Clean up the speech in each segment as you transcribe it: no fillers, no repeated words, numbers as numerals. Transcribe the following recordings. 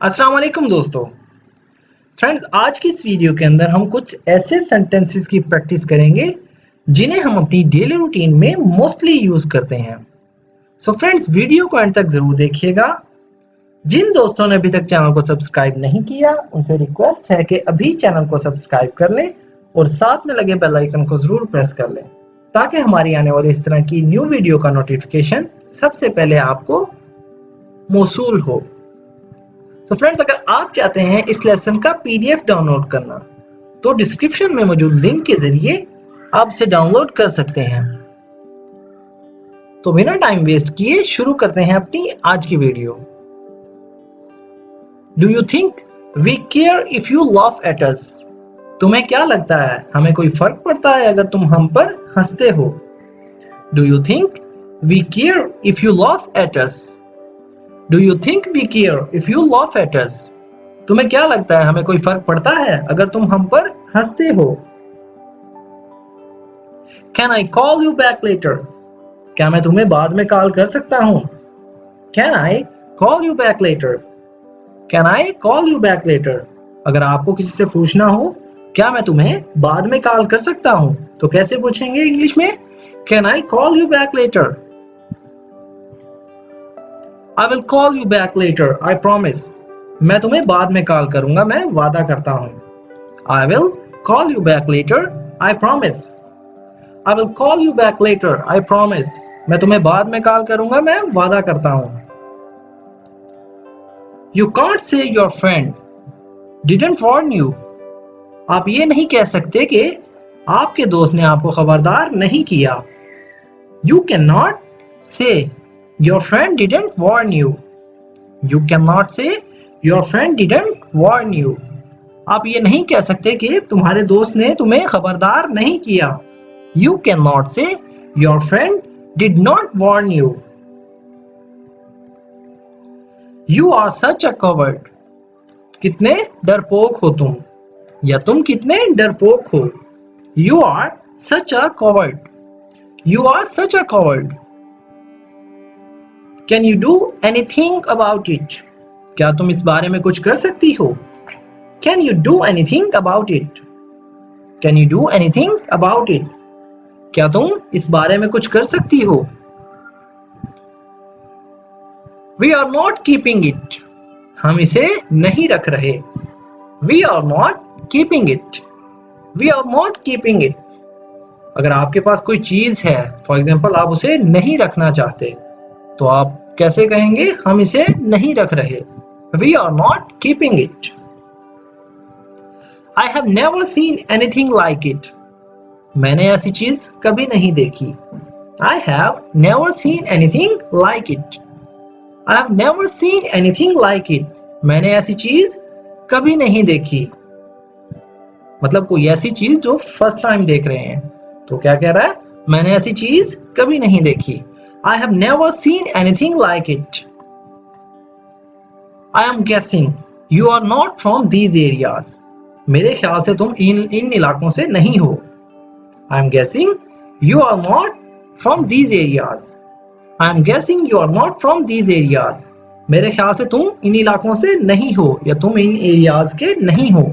अस्सलाम वालेकुम दोस्तों। फ्रेंड्स, आज की इस वीडियो के अंदर हम कुछ ऐसे सेंटेंसेस की प्रैक्टिस करेंगे जिन्हें हम अपनी डेली रूटीन में मोस्टली यूज करते हैं। सो फ्रेंड्स, वीडियो को एंड तक जरूर देखिएगा। जिन दोस्तों ने अभी तक चैनल को सब्सक्राइब नहीं किया, उनसे रिक्वेस्ट है कि अभी चैनल को सब्सक्राइब कर लें और साथ में लगे बेल आइकन को जरूर प्रेस कर लें ताकि हमारी आने वाली इस तरह की न्यू वीडियो का नोटिफिकेशन सबसे पहले आपको मौसूल हो। तो फ्रेंड्स, अगर आप चाहते हैं इस लेसन का पीडीएफ डाउनलोड करना तो डिस्क्रिप्शन में मौजूद लिंक के जरिए आप इसे डाउनलोड कर सकते हैं। तो बिना टाइम वेस्ट किए शुरू करते हैं अपनी आज की video. Do you think we care if you laugh at us? तुम्हें क्या लगता है, हमें कोई फर्क पड़ता है अगर तुम हम पर हंसते हो? Do you think we care if you laugh at us? Do you think we care if you laugh at us? तुम्हें क्या लगता है, हमें कोई फर्क पड़ता है अगर तुम हम पर हंसते हो? Can I call you back later? क्या मैं तुम्हें बाद में कॉल कर सकता हूँ? Can I call you back later? Can I call you back later? अगर आपको किसी से पूछना हो क्या मैं तुम्हें बाद में कॉल कर सकता हूँ, तो कैसे पूछेंगे इंग्लिश में? Can I call you back later? I will call you back later, I promise. मैं तुम्हें बाद में कॉल करूंगा, मैं वादा करता हूं। I will call you back later, I promise. I will call you back later, I promise. मैं तुम्हें बाद में कॉल करूंगा, मैं वादा करता हूं। You can't say your friend didn't warn you. आप ये नहीं कह सकते कि आपके दोस्त ने आपको खबरदार नहीं किया। यू कैन नॉट से your friend didn't warn you. You cannot say your friend didn't warn you. आप ये नहीं कह सकते कि तुम्हारे दोस्त ने तुम्हें खबरदार नहीं किया। You cannot say your friend did not warn you. You are such a coward. कितने डरपोक हो तुम, या तुम कितने डरपोक हो। You are such a coward. You are such a coward. Can you do anything about it? क्या तुम इस बारे में कुछ कर सकती हो? Can you do anything about it? Can you do anything about it? क्या तुम इस बारे में कुछ कर सकती हो? We are not keeping it. हम इसे नहीं रख रहे। We are not keeping it. We are not keeping it. अगर आपके पास कोई चीज है, फॉर एग्जाम्पल आप उसे नहीं रखना चाहते, तो आप कैसे कहेंगे? हम इसे नहीं रख रहे। We are not keeping it. I have never seen anything like it. मैंने ऐसी चीज कभी नहीं देखी। I have never seen anything like it. I have never seen anything like it. मैंने ऐसी चीज कभी नहीं देखी। मतलब कोई ऐसी चीज जो फर्स्ट टाइम देख रहे हैं, तो क्या कह रहा है? मैंने ऐसी चीज कभी नहीं देखी। I have never seen anything like it. I am guessing you are not from these areas. मेरे ख्याल से तुम इन इलाकों से नहीं हो। I am guessing you are not from these areas. I am guessing you are not from these areas. मेरे ख्याल से तुम इन इलाकों से नहीं हो, या तुम इन एरियाज के नहीं हो।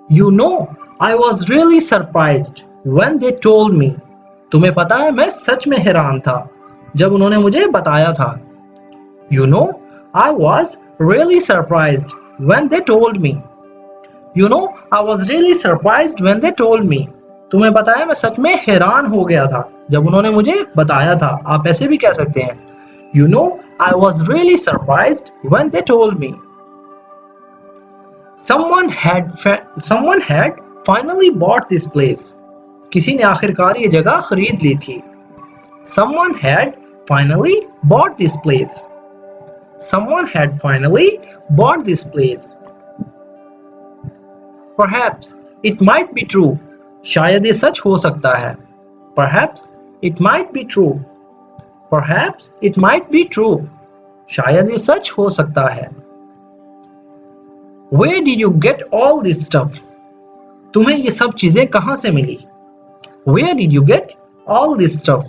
You know, I was really surprised when they told me. तुम्हें पता है, मैं सच में हैरान था जब उन्होंने मुझे बताया था। You know, I was really surprised when they told me. You know, I was really surprised when they told me. तुम्हें पता है, मैं सच में हैरान हो गया था जब उन्होंने मुझे बताया था। आप ऐसे भी कह सकते हैं, You know, I was really surprised when they told me. Someone had finally bought this place. किसी ने आखिरकार ये जगह खरीद ली थी। Someone had finally bought this place. Someone had finally bought this place. Perhaps it might be true. शायद ये सच हो सकता है। Perhaps it might be true. Perhaps it might be true. शायद ये सच हो सकता है। Where did you get all this stuff? तुम्हें ये सब चीजें कहां से मिली? Where did you get all this stuff?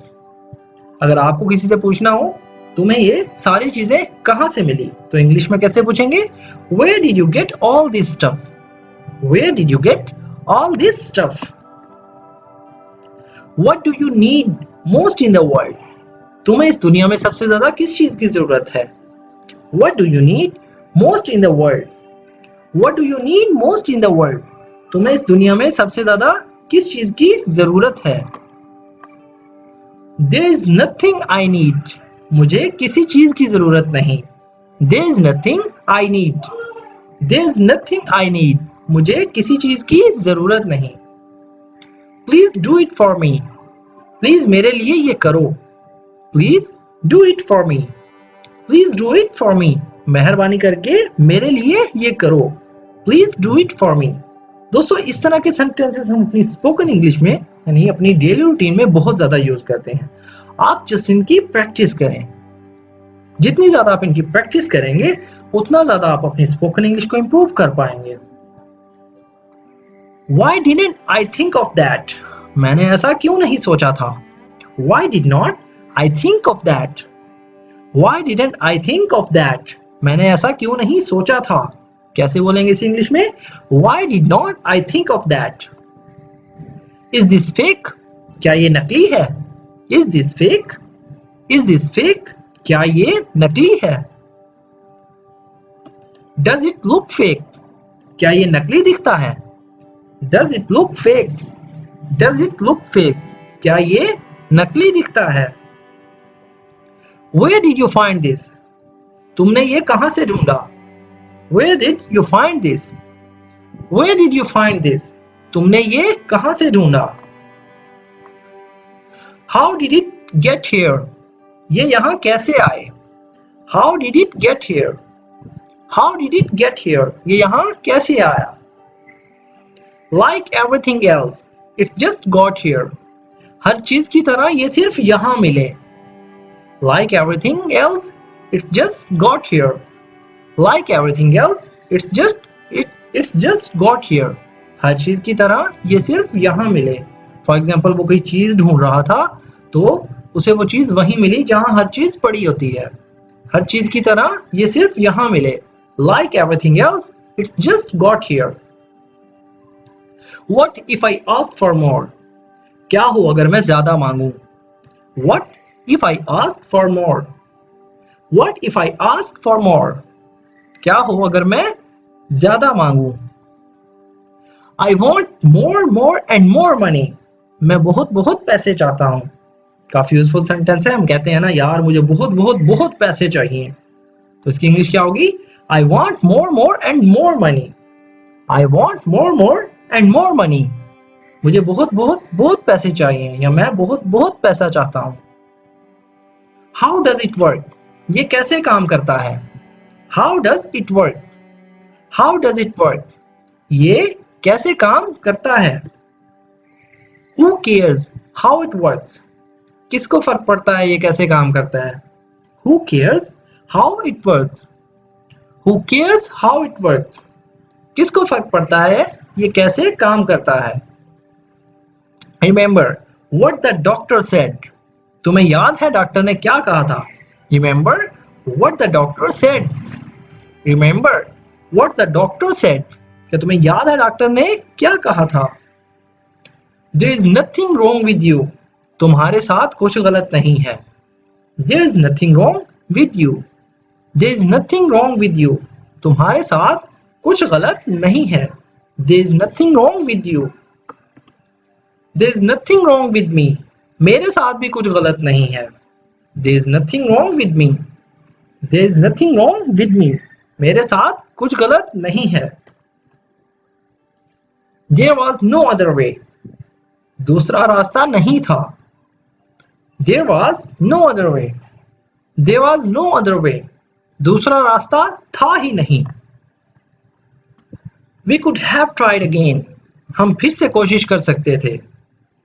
अगर आपको किसी से पूछना हो तुम्हें ये सारी चीजें कहाँ से मिली? तो इंग्लिश में कैसे पूछेंगे? Where did you get all this stuff? Where did you get all this stuff? What do you need most in the world? तुम्हें इस दुनिया में सबसे ज्यादा किस चीज की जरूरत है? What do you need most in the world? What do you need most in the world? तुम्हें इस दुनिया में सबसे ज्यादा किस चीज की जरूरत है? There is nothing I need. मुझे किसी चीज की जरूरत नहीं. There is nothing I need. There is nothing I need. मुझे किसी चीज की जरूरत नहीं. Please do it for me. Please मेरे लिए ये करो. Please do it for me. Please do it for me. मेहरबानी करके मेरे लिए ये करो. Please do it for me. दोस्तों इस तरह के सेंटेंसेस हम अपनी स्पोकन इंग्लिश में यानी अपनी डेली रूटीन में बहुत ज्यादा यूज करते हैं. आप जस्ट इनकी प्रैक्टिस करें. जितनी ज्यादा आप इनकी प्रैक्टिस करेंगे उतना ज्यादा आप अपनी स्पोकन इंग्लिश को इंप्रूव कर पाएंगे. Why didn't I think of that? मैंने ऐसा क्यों नहीं सोचा था? Why did not I think of that? Why didn't I think of that? मैंने ऐसा क्यों नहीं सोचा था? कैसे बोलेंगे इसे इंग्लिश में? Why did not I think of that? Is this fake? क्या ये नकली है? Is this fake? Is this fake? क्या ये नकली है? Does it look fake? क्या ये नकली दिखता है? Does it look fake? Does it look fake? क्या ये नकली दिखता है? Where did you find this? तुमने ये कहां से ढूंढा? Where did you find this? Where did you find this? तुमने ये कहां से ढूंढा? How did it get here? ये यहाँ कैसे आए? How did it get here? How did it get here? ये यहाँ कैसे आया? Like everything else, it just got here. हर चीज की तरह ये सिर्फ यहाँ मिले. Like everything else, it just got here. Like everything else, it's just got here. हर चीज की तरह ये सिर्फ यहाँ मिले. फॉर एग्जाम्पल वो कोई चीज ढूंढ रहा था तो उसे वो चीज वहीं मिली जहां हर चीज पड़ी होती है. हर चीज की तरह ये सिर्फ यहाँ मिले. Like everything else, it's just got here. What if I ask for more? क्या हो अगर मैं ज्यादा मांगूं? What if I ask for more? What if I ask for more? क्या हो अगर मैं ज्यादा मांगूं? I want more and more money. मैं बहुत पैसे चाहता हूं. काफी यूजफुल सेंटेंस है. हम कहते हैं ना यार मुझे बहुत पैसे चाहिए. तो इसकी इंग्लिश क्या होगी? I want more and more money. I want more and more money. मुझे बहुत पैसे चाहिए या मैं बहुत पैसा चाहता हूं. How does it work? ये कैसे काम करता है? How does it work? How does it work? ये कैसे काम करता है? Who cares how it works? किसको फर्क पड़ता है ये कैसे काम करता है? Who cares how it works? Who cares how it works? किसको फर्क पड़ता है ये कैसे काम करता है? Remember what the doctor said. तुम्हें याद है डॉक्टर ने क्या कहा था? Remember what the doctor said. Remember what the doctor said. क्या तुम्हें याद है डॉक्टर ने क्या कहा था? There is nothing wrong with you. तुम्हारे साथ कुछ गलत नहीं है. There is nothing wrong with you. There is nothing wrong with you. तुम्हारे साथ कुछ गलत नहीं है. There is nothing wrong with you. There is nothing wrong with me. मेरे साथ भी कुछ गलत नहीं है. There is nothing wrong with me. There is nothing wrong with me. मेरे साथ कुछ गलत नहीं है. There was no other way. दूसरा रास्ता नहीं था. There was no other way. There was no other way. दूसरा रास्ता था ही नहीं. We could have tried again. हम फिर से कोशिश कर सकते थे.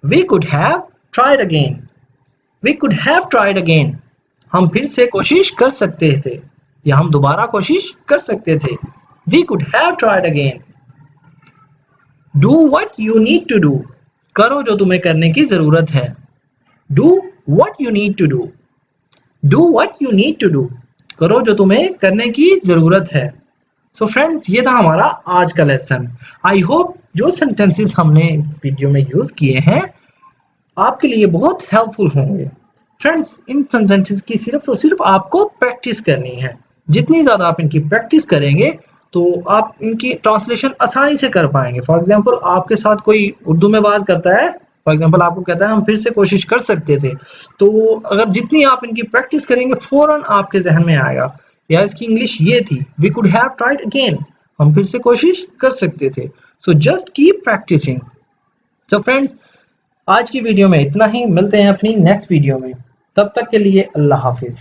We could have tried again. We could have tried again. हम फिर से कोशिश कर सकते थे या हम दोबारा कोशिश कर सकते थे. We could have tried again. Do what you need to do. करो जो तुम्हें करने की जरूरत है. Do what you need to do. Do what you need to do, करो जो तुम्हें करने की जरूरत है। सो फ्रेंड्स, ये था हमारा आज का लेसन। आई होप जो सेंटेंसेस हमने इस वीडियो में यूज किए हैं आपके लिए बहुत हेल्पफुल होंगे। फ्रेंड्स, इन सेंटेंसेस की सिर्फ और सिर्फ आपको प्रैक्टिस करनी है। जितनी ज्यादा आप इनकी प्रैक्टिस करेंगे तो आप इनकी ट्रांसलेशन आसानी से कर पाएंगे। फॉर एग्जांपल, आपके साथ कोई उर्दू में बात करता है, फॉर एग्जांपल आपको कहता है हम फिर से कोशिश कर सकते थे, तो अगर जितनी आप इनकी प्रैक्टिस करेंगे फौरन आपके जहन में आएगा यार इसकी इंग्लिश ये थी, we could have tried again, हम फिर से कोशिश कर सकते थे। So just keep practicing. तो फ्रेंड्स, आज की वीडियो में इतना ही, मिलते हैं अपनी नेक्स्ट वीडियो में, तब तक के लिए अल्लाह हाफिज।